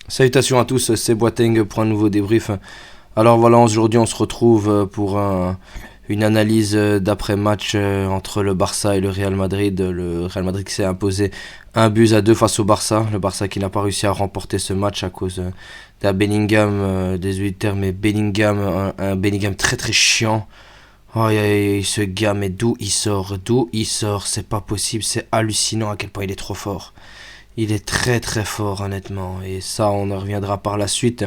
Salutations à tous, c'est Boateng pour un nouveau débrief. Alors voilà, aujourd'hui on se retrouve pour une analyse d'après-match entre le Barça et le Real Madrid. Le Real Madrid qui s'est imposé 1-2 face au Barça. Le Barça qui n'a pas réussi à remporter ce match à cause d'un Bellingham, désolé du terme, mais Bellingham, un Bellingham très très chiant. Oh, ce gars, mais d'où il sort, c'est pas possible, c'est hallucinant à quel point il est trop fort. Il est très très fort honnêtement et ça on en reviendra par la suite.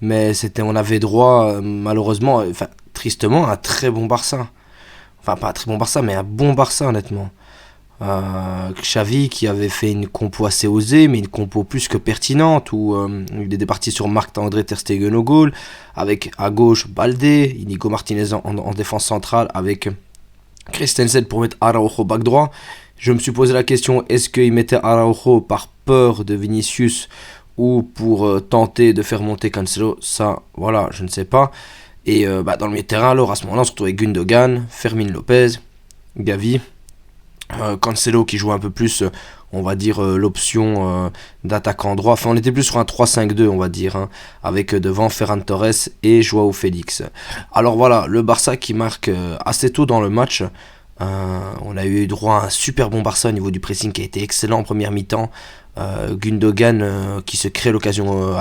Mais on avait droit malheureusement, enfin tristement, à un très bon Barça. Enfin pas un très bon Barça mais un bon Barça honnêtement. Xavi qui avait fait une compo assez osée mais une compo plus que pertinente où il était parti sur Marc-André Ter Stegen au goal, avec à gauche Baldé, Inigo Martinez en défense centrale avec Christensen pour mettre Araujo back droit. Je me suis posé la question, est-ce qu'il mettait Araujo par peur de Vinicius ou pour tenter de faire monter Cancelo? Ça, voilà, je ne sais pas. Et dans le milieu de terrain, alors à ce moment-là, on se retrouvait avec Gundogan, Fermin Lopez, Gavi, Cancelo qui jouait un peu plus, on va dire, l'option d'attaquant droit. Enfin, on était plus sur un 3-5-2, on va dire, hein, avec devant Ferran Torres et Joao Félix. Alors voilà, le Barça qui marque assez tôt dans le match. On a eu droit à un super bon Barça au niveau du pressing qui a été excellent en première mi-temps. Gundogan qui se crée l'occasion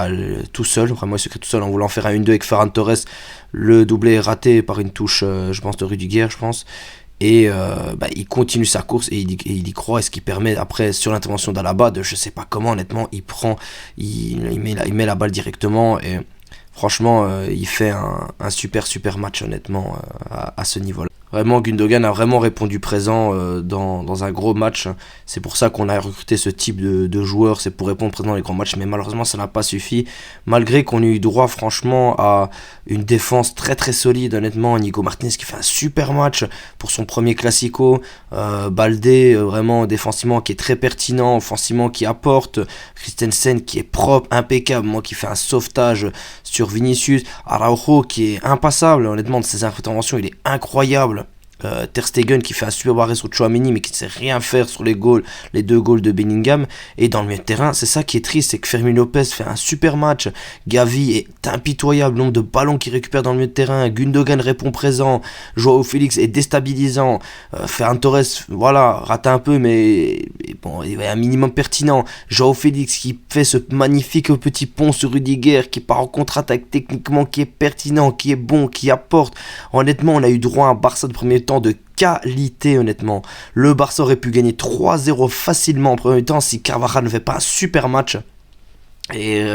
tout seul, vraiment il se crée tout seul en voulant faire un 1-2 avec Ferran Torres. Le doublé est raté par une touche, je pense, de Rudiger, je pense. Et il continue sa course et il y croit, et ce qui permet après sur l'intervention d'Alaba de je sais pas comment honnêtement il met la balle directement et franchement il fait un super match honnêtement à ce niveau là. Vraiment, Gundogan a vraiment répondu présent dans un gros match. C'est pour ça qu'on a recruté ce type de joueur. C'est pour répondre présent dans les grands matchs. Mais malheureusement, ça n'a pas suffi. Malgré qu'on ait eu droit, franchement, à une défense très très solide. Honnêtement, Nico Martinez qui fait un super match pour son premier Classico. Baldé, vraiment défensivement, qui est très pertinent. Offensivement, qui apporte. Christensen qui est propre, impeccable. Moi qui fait un sauvetage sur Vinicius. Araujo qui est impassable. Honnêtement, de ses interventions, il est incroyable. Ter Stegen qui fait un super arrêt sur Tchouaméni mais qui ne sait rien faire sur les deux goals de Bellingham. Et dans le milieu de terrain, c'est ça qui est triste, c'est que Fermin Lopez fait un super match. Gavi est impitoyable, le nombre de ballons qu'il récupère dans le milieu de terrain. Gundogan répond présent. Joao Félix est déstabilisant. Ferran Torres, voilà, rate un peu mais bon, il est un minimum pertinent. Joao Félix qui fait ce magnifique petit pont sur Rudiger, qui part en contre-attaque techniquement, qui est pertinent, qui est bon, qui apporte. Honnêtement, on a eu droit à un Barça de premier temps de qualité honnêtement. Le Barça aurait pu gagner 3-0 facilement en premier temps si Carvajal ne fait pas un super match. Et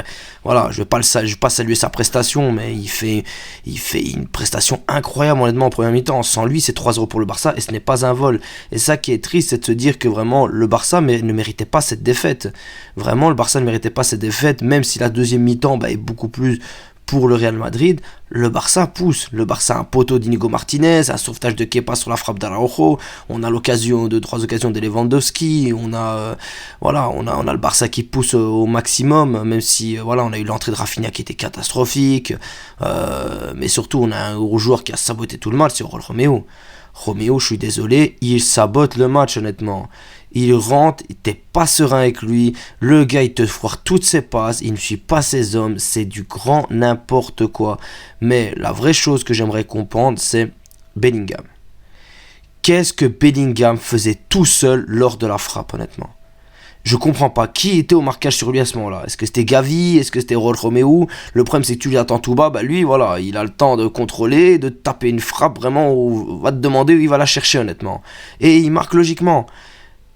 voilà, je vais pas saluer sa prestation, mais il fait une prestation incroyable honnêtement en première mi-temps. Sans lui, c'est 3-0 pour le Barça et ce n'est pas un vol. Et ça qui est triste, c'est de se dire que vraiment le Barça ne méritait pas cette défaite. Vraiment, le Barça ne méritait pas cette défaite, même si la deuxième mi-temps est beaucoup plus pour le Real Madrid. Le Barça pousse. Le Barça a un poteau d'Inigo Martinez, un sauvetage de Kepa sur la frappe d'Araujo. On a trois occasions de Lewandowski. On a le Barça qui pousse au maximum, même si on a eu l'entrée de Rafinha qui était catastrophique. Mais surtout, on a un gros joueur qui a saboté tout le match, c'est Romeo. Romeo, je suis désolé, il sabote le match honnêtement. Il rentre, t'es pas serein avec lui, le gars il te foire toutes ses passes, il ne suit pas ses hommes, c'est du grand n'importe quoi. Mais la vraie chose que j'aimerais comprendre, c'est Bellingham. Qu'est-ce que Bellingham faisait tout seul lors de la frappe honnêtement? Je comprends pas qui était au marquage sur lui à ce moment-là. Est-ce que c'était Gavi? Est-ce que c'était Romeo? Le problème c'est que tu l'attends tout bas, lui voilà, il a le temps de contrôler, de taper une frappe vraiment où va te demander où il va la chercher honnêtement. Et il marque logiquement.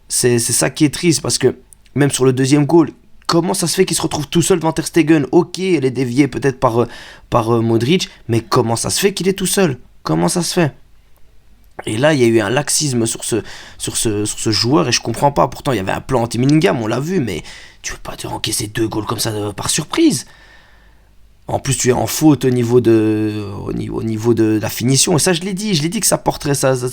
C'est ça qui est triste parce que même sur le deuxième goal, comment ça se fait qu'il se retrouve tout seul devant Ter Stegen? Ok, elle est déviée peut-être par Modric, mais comment ça se fait qu'il est tout seul? Comment ça se fait? Et là, il y a eu un laxisme sur ce joueur et je comprends pas. Pourtant, il y avait un plan anti-Bellingham, on l'a vu, mais tu veux pas te encaisser 2 goals comme ça par surprise. En plus, tu es en faute au niveau de la finition. Et ça, je l'ai dit que ça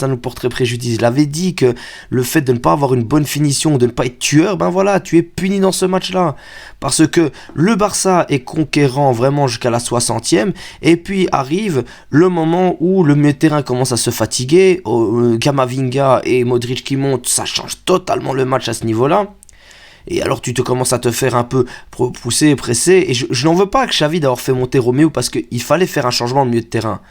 nous porterait préjudice. Je l'avais dit que le fait de ne pas avoir une bonne finition, de ne pas être tueur, tu es puni dans ce match-là. Parce que le Barça est conquérant vraiment jusqu'à la 60e. Et puis arrive le moment où le milieu de terrain commence à se fatiguer. Camavinga et Modric qui montent, ça change totalement le match à ce niveau-là. Et alors tu te commences à te faire un peu pousser, presser. Et je n'en veux pas que Xavi d'avoir fait monter Roméo parce qu'il fallait faire un changement au milieu de terrain.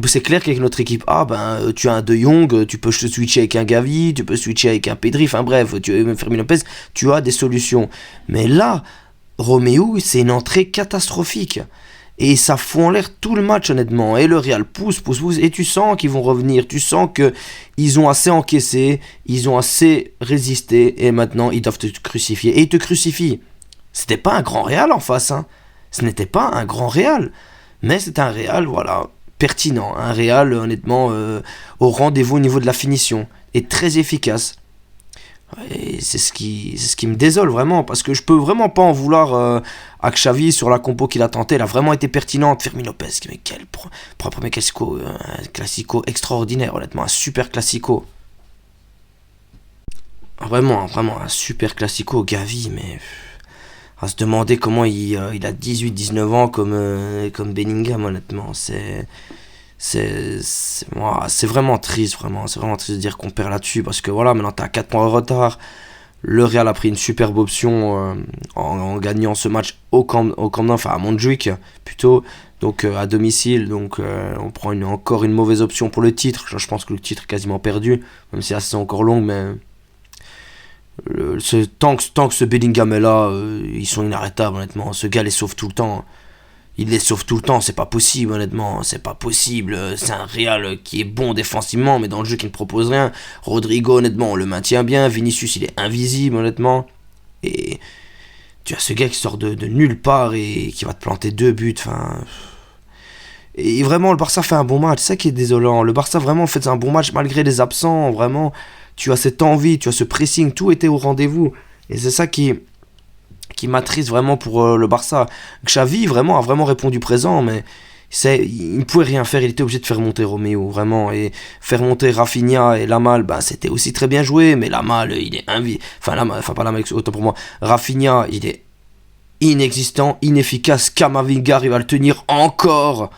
C'est clair qu'avec notre équipe A, tu as un De Jong, tu peux switcher avec un Gavi, tu peux switcher avec un Pedri, enfin bref, tu as même Fermin Lopez, tu as des solutions. Mais là, Roméo, c'est une entrée catastrophique. Et ça fout en l'air tout le match honnêtement. Et le Real pousse. Et tu sens qu'ils vont revenir. Tu sens qu'ils ont assez encaissé. Ils ont assez résisté. Et maintenant, ils doivent te crucifier. Et ils te crucifient. C'était pas un grand Real en face. Hein. Ce n'était pas un grand Real. Mais c'est un Real, voilà, pertinent. Un Real, honnêtement, au rendez-vous au niveau de la finition. Et très efficace. Et c'est ce qui me désole vraiment, parce que je peux vraiment pas en vouloir à Xavi sur la compo qu'il a tenté. Elle a vraiment été pertinente. Fermin Lopez, mais pour un premier classico, un classico extraordinaire, honnêtement, un super classico. Vraiment un super classico. Gavi, mais à se demander comment il a 18-19 ans comme Bellingham, honnêtement, c'est vraiment triste, c'est vraiment triste de dire qu'on perd là-dessus, parce que voilà, maintenant t'as 4 points de retard. Le Real a pris une superbe option en gagnant ce match au Camp Nou, enfin à Montjuic plutôt, donc à domicile. Donc on prend encore une mauvaise option pour le titre. Je pense que le titre est quasiment perdu, même si la saison est encore longue, mais tant que ce Bellingham est là, ils sont inarrêtables honnêtement. Ce gars les sauve tout le temps. Il les sauve tout le temps, c'est pas possible honnêtement, c'est pas possible. C'est un Real qui est bon défensivement, mais dans le jeu qui ne propose rien. Rodrigo, honnêtement, on le maintient bien. Vinicius, il est invisible honnêtement. Et tu as ce gars qui sort de nulle part et qui va te planter 2 buts. Enfin, et vraiment, le Barça fait un bon match, c'est ça qui est désolant. Le Barça vraiment fait un bon match malgré les absents. Vraiment, tu as cette envie, tu as ce pressing, tout était au rendez-vous. Et c'est ça qui m'attriste vraiment pour le Barça. Xavi vraiment a vraiment répondu présent, mais il ne pouvait rien faire, il était obligé de faire monter Roméo, vraiment, et faire monter Rafinha et Lamal, c'était aussi très bien joué, mais Lamal, il est pas Lamal, autant pour moi, Rafinha, il est inexistant, inefficace. Camavinga arrive à le tenir encore.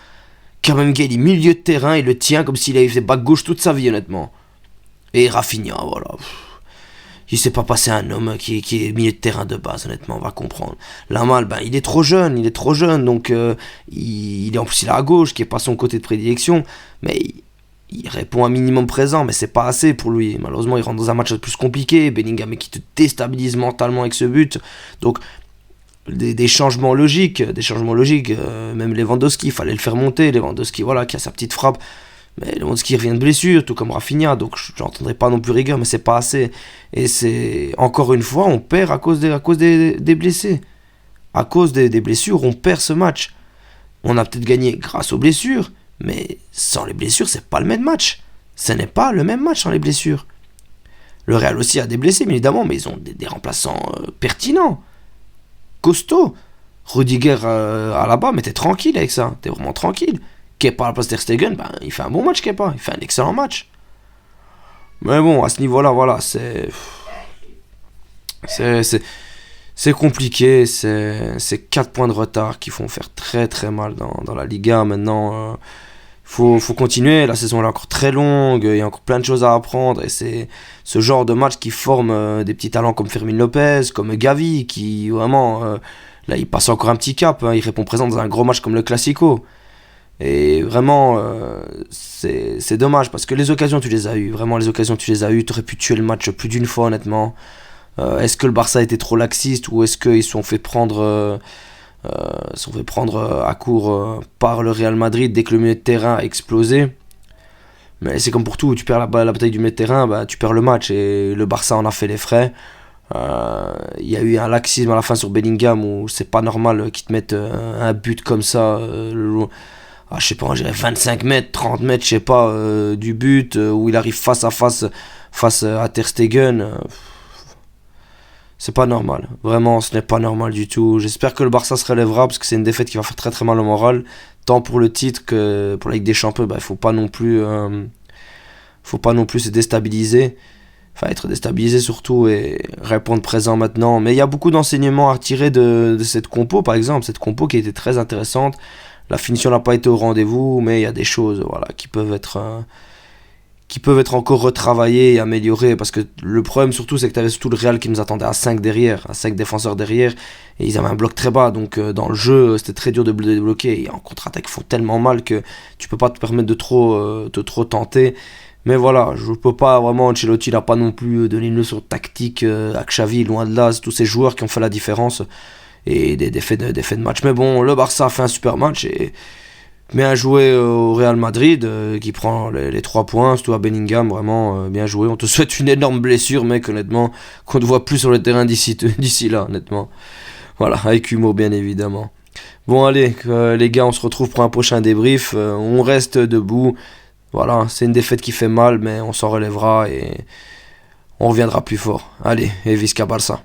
Camavinga, il est milieu de terrain, il le tient comme s'il avait fait back gauche toute sa vie, honnêtement. Et Rafinha, voilà. Il s'est pas passé un homme qui est milieu de terrain de base, honnêtement, on va comprendre. Lamal, il est trop jeune, donc il est en plus il est à gauche, qui est pas son côté de prédilection, mais il répond un minimum présent, mais c'est pas assez pour lui. Malheureusement, il rentre dans un match plus compliqué, Bellingham qui te déstabilise mentalement avec ce but, donc des changements logiques, même Lewandowski, il fallait le faire monter, Lewandowski, voilà, qui a sa petite frappe. Mais Lewandowski revient de blessure, tout comme Rafinha, donc je n'entendrai pas non plus rigueur, mais c'est pas assez. Et c'est, encore une fois, on perd à cause des blessés. À cause des blessures, on perd ce match. On a peut-être gagné grâce aux blessures, mais sans les blessures, c'est pas le même match. Ce n'est pas le même match sans les blessures. Le Real aussi a des blessés, bien évidemment, mais ils ont des remplaçants pertinents, costauds. Rudiger à la bas, mais t'es tranquille avec ça, t'es vraiment tranquille. Kepa à la place d'Ter Stegen, il fait un bon match, Kepa, il fait un excellent match. Mais bon, à ce niveau-là, voilà, c'est compliqué, c'est 4 points de retard qui font faire très très mal dans la Liga. Maintenant, faut continuer, la saison est encore très longue, il y a encore plein de choses à apprendre, et c'est ce genre de match qui forme des petits talents comme Fermin Lopez, comme Gavi, qui vraiment, là, il passe encore un petit cap, il répond présent dans un gros match comme le Classico. Et vraiment, c'est dommage parce que les occasions, tu les as eues. Vraiment, les occasions, tu les as eues. Tu aurais pu tuer le match plus d'une fois, honnêtement. Est-ce que le Barça était trop laxiste ou est-ce qu'ils se sont fait prendre, à court par le Real Madrid dès que le milieu de terrain a explosé? Mais c'est comme pour tout. Tu perds la bataille du milieu de terrain, tu perds le match. Et le Barça en a fait les frais. Il y a eu un laxisme à la fin sur Bellingham où c'est pas normal qu'ils te mettent un but comme ça. Je sais pas, on dirait 25 mètres, 30 mètres, je sais pas, du but, où il arrive face à face à Ter Stegen. C'est pas normal. Vraiment, ce n'est pas normal du tout. J'espère que le Barça se relèvera, parce que c'est une défaite qui va faire très très mal au moral, tant pour le titre que pour la Ligue des Champions. Il faut pas non plus se déstabiliser. Enfin, être déstabilisé surtout et répondre présent maintenant. Mais il y a beaucoup d'enseignements à retirer de cette compo, par exemple. Cette compo qui était très intéressante. La finition n'a pas été au rendez-vous, mais il y a des choses, voilà, qui peuvent être qui peuvent être encore retravaillés et améliorés, parce que le problème surtout c'est que tu avais surtout le Real qui nous attendait à 5 derrière, à 5 défenseurs derrière, et ils avaient un bloc très bas, donc dans le jeu c'était très dur de débloquer, et en contre-attaque ils font tellement mal que tu peux pas te permettre de trop tenter. Mais voilà, je peux pas vraiment, Ancelotti n'a pas non plus donné une leçon tactique à Xavi, loin de là, c'est tous ces joueurs qui ont fait la différence, et des faits de match. Mais bon, le Barça a fait un super match, et bien joué au Real Madrid qui prend les 3 points, surtout à Bellingham, vraiment bien joué. On te souhaite une énorme blessure, mec, honnêtement, qu'on ne voit plus sur le terrain d'ici là, honnêtement. Voilà, avec humour, bien évidemment. Bon, allez, les gars, on se retrouve pour un prochain débrief. On reste debout. Voilà, c'est une défaite qui fait mal, mais on s'en relèvera et on reviendra plus fort. Allez, et Visca Barça.